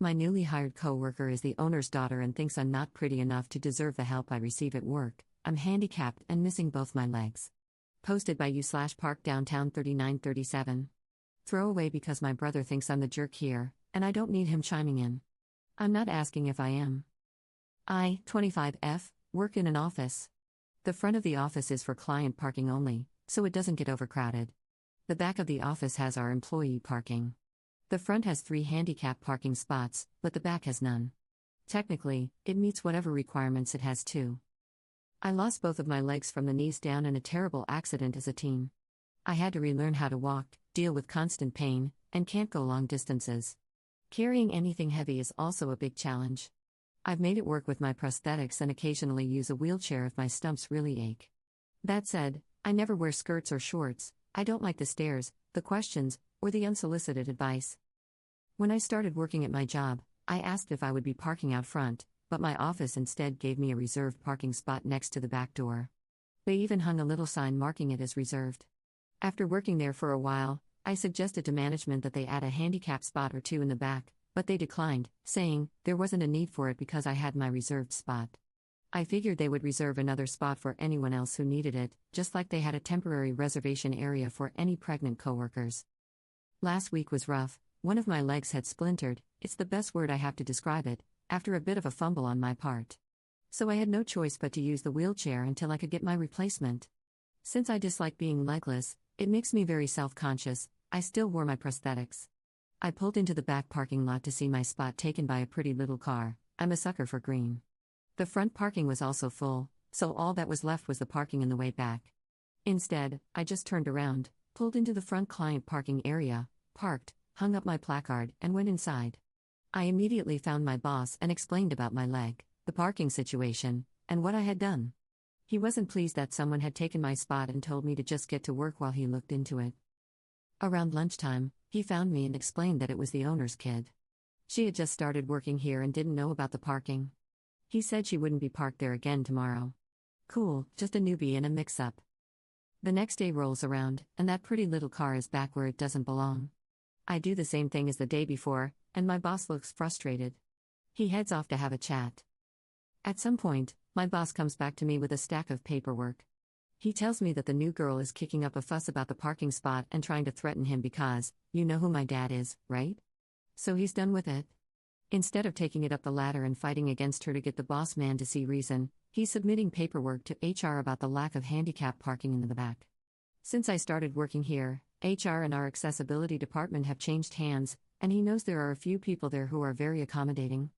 My newly hired coworker is the owner's daughter and thinks I'm not pretty enough to deserve the help I receive at work. I'm handicapped and missing both my legs. Posted by you/Park Downtown 3937. Throwaway because my brother thinks I'm the jerk here, and I don't need him chiming in. I'm not asking if I am. I, 25F, work in an office. The front of the office is for client parking only, so it doesn't get overcrowded. The back of the office has our employee parking. The front has 3 handicap parking spots, but the back has none. Technically, it meets whatever requirements it has too. I lost both of my legs from the knees down in a terrible accident as a teen. I had to relearn how to walk, deal with constant pain, and can't go long distances. Carrying anything heavy is also a big challenge. I've made it work with my prosthetics and occasionally use a wheelchair if my stumps really ache. That said, I never wear skirts or shorts. I don't like the stares, the questions, or the unsolicited advice. When I started working at my job, I asked if I would be parking out front, but my office instead gave me a reserved parking spot next to the back door. They even hung a little sign marking it as reserved. After working there for a while, I suggested to management that they add a handicap spot or 2 in the back, but they declined, saying there wasn't a need for it because I had my reserved spot. I figured they would reserve another spot for anyone else who needed it, just like they had a temporary reservation area for any pregnant coworkers. Last week was rough. One of my legs had splintered, it's the best word I have to describe it, after a bit of a fumble on my part. So I had no choice but to use the wheelchair until I could get my replacement. Since I dislike being legless, it makes me very self-conscious. I still wore my prosthetics. I pulled into the back parking lot to see my spot taken by a pretty little car. I'm a sucker for green. The front parking was also full, so all that was left was the parking in the way back. Instead, I just turned around, pulled into the front client parking area, parked, hung up my placard, and went inside. I immediately found my boss and explained about my leg, the parking situation, and what I had done. He wasn't pleased that someone had taken my spot and told me to just get to work while he looked into it. Around lunchtime, he found me and explained that it was the owner's kid. She had just started working here and didn't know about the parking. He said she wouldn't be parked there again tomorrow. Cool, just a newbie and a mix-up. The next day rolls around, and that pretty little car is back where it doesn't belong. I do the same thing as the day before, and my boss looks frustrated. He heads off to have a chat. At some point, my boss comes back to me with a stack of paperwork. He tells me that the new girl is kicking up a fuss about the parking spot and trying to threaten him because, you know who my dad is, right? So he's done with it. Instead of taking it up the ladder and fighting against her to get the boss man to see reason, he's submitting paperwork to HR about the lack of handicap parking in the back. Since I started working here, HR and our accessibility department have changed hands, and he knows there are a few people there who are very accommodating.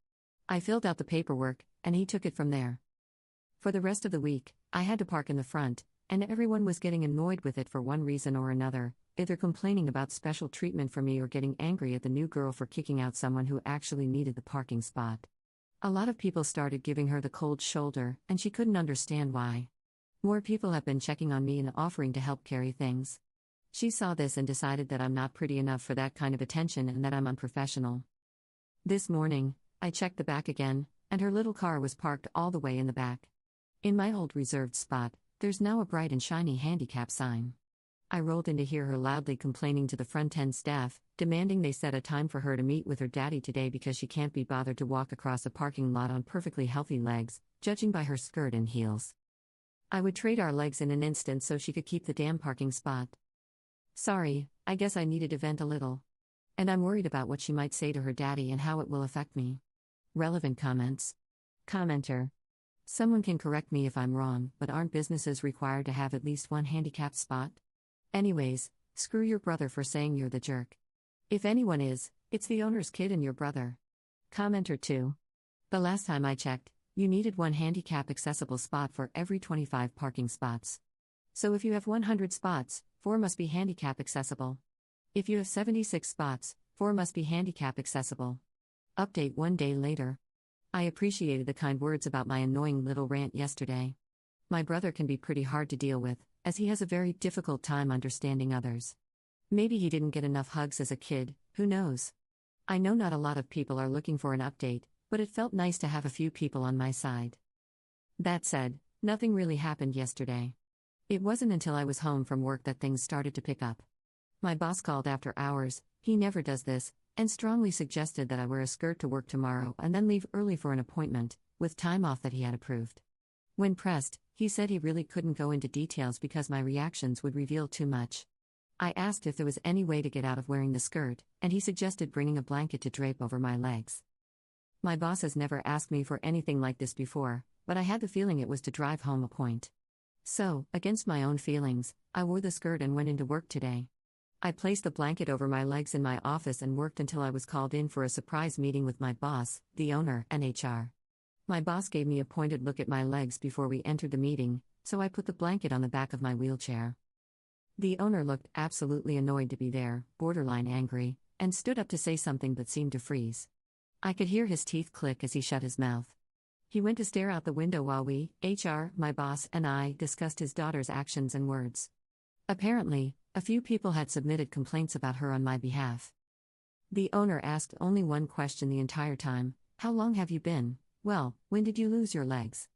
I filled out the paperwork, and he took it from there. For the rest of the week, I had to park in the front, and everyone was getting annoyed with it for one reason or another, either complaining about special treatment for me or getting angry at the new girl for kicking out someone who actually needed the parking spot. A lot of people started giving her the cold shoulder, and she couldn't understand why. More people have been checking on me and offering to help carry things. She saw this and decided that I'm not pretty enough for that kind of attention and that I'm unprofessional. This morning, I checked the back again, and her little car was parked all the way in the back. In my old reserved spot, there's now a bright and shiny handicap sign. I rolled in to hear her loudly complaining to the front-end staff, demanding they set a time for her to meet with her daddy today because she can't be bothered to walk across a parking lot on perfectly healthy legs, judging by her skirt and heels. I would trade our legs in an instant so she could keep the damn parking spot. Sorry, I guess I needed to vent a little. And I'm worried about what she might say to her daddy and how it will affect me. Relevant comments. Commenter. Someone can correct me if I'm wrong, but aren't businesses required to have at least one handicapped spot? Anyways, screw your brother for saying you're the jerk. If anyone is, it's the owner's kid and your brother. Commenter 2. The last time I checked, you needed one handicap accessible spot for every 25 parking spots. So if you have 100 spots, 4 must be handicap accessible. If you have 76 spots, 4 must be handicap accessible. Update 1 day later. I appreciated the kind words about my annoying little rant yesterday. My brother can be pretty hard to deal with, as he has a very difficult time understanding others. Maybe he didn't get enough hugs as a kid, who knows? I know not a lot of people are looking for an update, but it felt nice to have a few people on my side. That said, nothing really happened yesterday. It wasn't until I was home from work that things started to pick up. My boss called after hours. He never does this, and strongly suggested that I wear a skirt to work tomorrow and then leave early for an appointment, with time off that he had approved. When pressed, he said he really couldn't go into details because my reactions would reveal too much. I asked if there was any way to get out of wearing the skirt, and he suggested bringing a blanket to drape over my legs. My boss has never asked me for anything like this before, but I had the feeling it was to drive home a point. So, against my own feelings, I wore the skirt and went into work today. I placed the blanket over my legs in my office and worked until I was called in for a surprise meeting with my boss, the owner, and HR. My boss gave me a pointed look at my legs before we entered the meeting, so I put the blanket on the back of my wheelchair. The owner looked absolutely annoyed to be there, borderline angry, and stood up to say something but seemed to freeze. I could hear his teeth click as he shut his mouth. He went to stare out the window while we, HR, my boss, and I discussed his daughter's actions and words. Apparently, a few people had submitted complaints about her on my behalf. The owner asked only one question the entire time: "How long have you been? Well, when did you lose your legs?"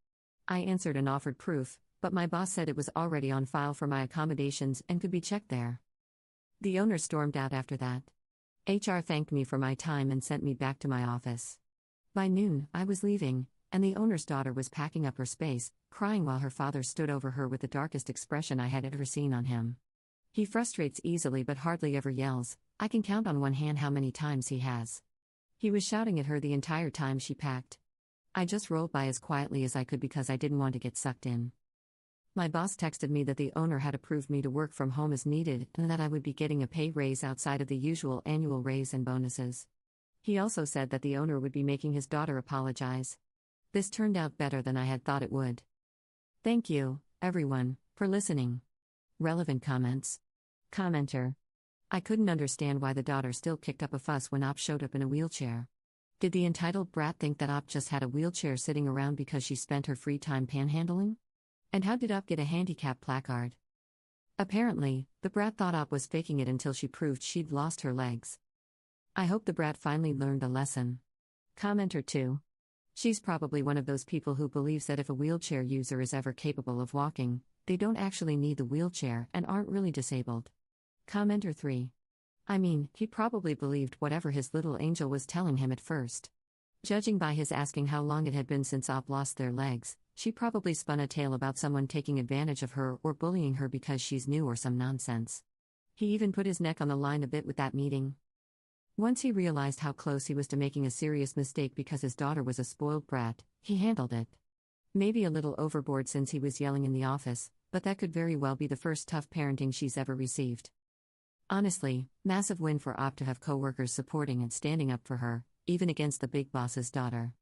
I answered and offered proof, but my boss said it was already on file for my accommodations and could be checked there. The owner stormed out after that. HR thanked me for my time and sent me back to my office. By noon, I was leaving, and the owner's daughter was packing up her space, crying while her father stood over her with the darkest expression I had ever seen on him. He frustrates easily but hardly ever yells. I can count on one hand how many times he has. He was shouting at her the entire time she packed. I just rolled by as quietly as I could because I didn't want to get sucked in. My boss texted me that the owner had approved me to work from home as needed and that I would be getting a pay raise outside of the usual annual raise and bonuses. He also said that the owner would be making his daughter apologize. This turned out better than I had thought it would. Thank you, everyone, for listening. Relevant comments. Commenter. I couldn't understand why the daughter still kicked up a fuss when Op showed up in a wheelchair. Did the entitled brat think that Op just had a wheelchair sitting around because she spent her free time panhandling? And how did Op get a handicap placard? Apparently, the brat thought Op was faking it until she proved she'd lost her legs. I hope the brat finally learned a lesson. Commenter 2. She's probably one of those people who believes that if a wheelchair user is ever capable of walking, they don't actually need the wheelchair and aren't really disabled. Commenter 3. I mean, he probably believed whatever his little angel was telling him at first. Judging by his asking how long it had been since Op lost their legs, she probably spun a tale about someone taking advantage of her or bullying her because she's new or some nonsense. He even put his neck on the line a bit with that meeting. Once he realized how close he was to making a serious mistake because his daughter was a spoiled brat, he handled it. Maybe a little overboard since he was yelling in the office, but that could very well be the first tough parenting she's ever received. Honestly, massive win for Op to have coworkers supporting and standing up for her, even against the big boss's daughter.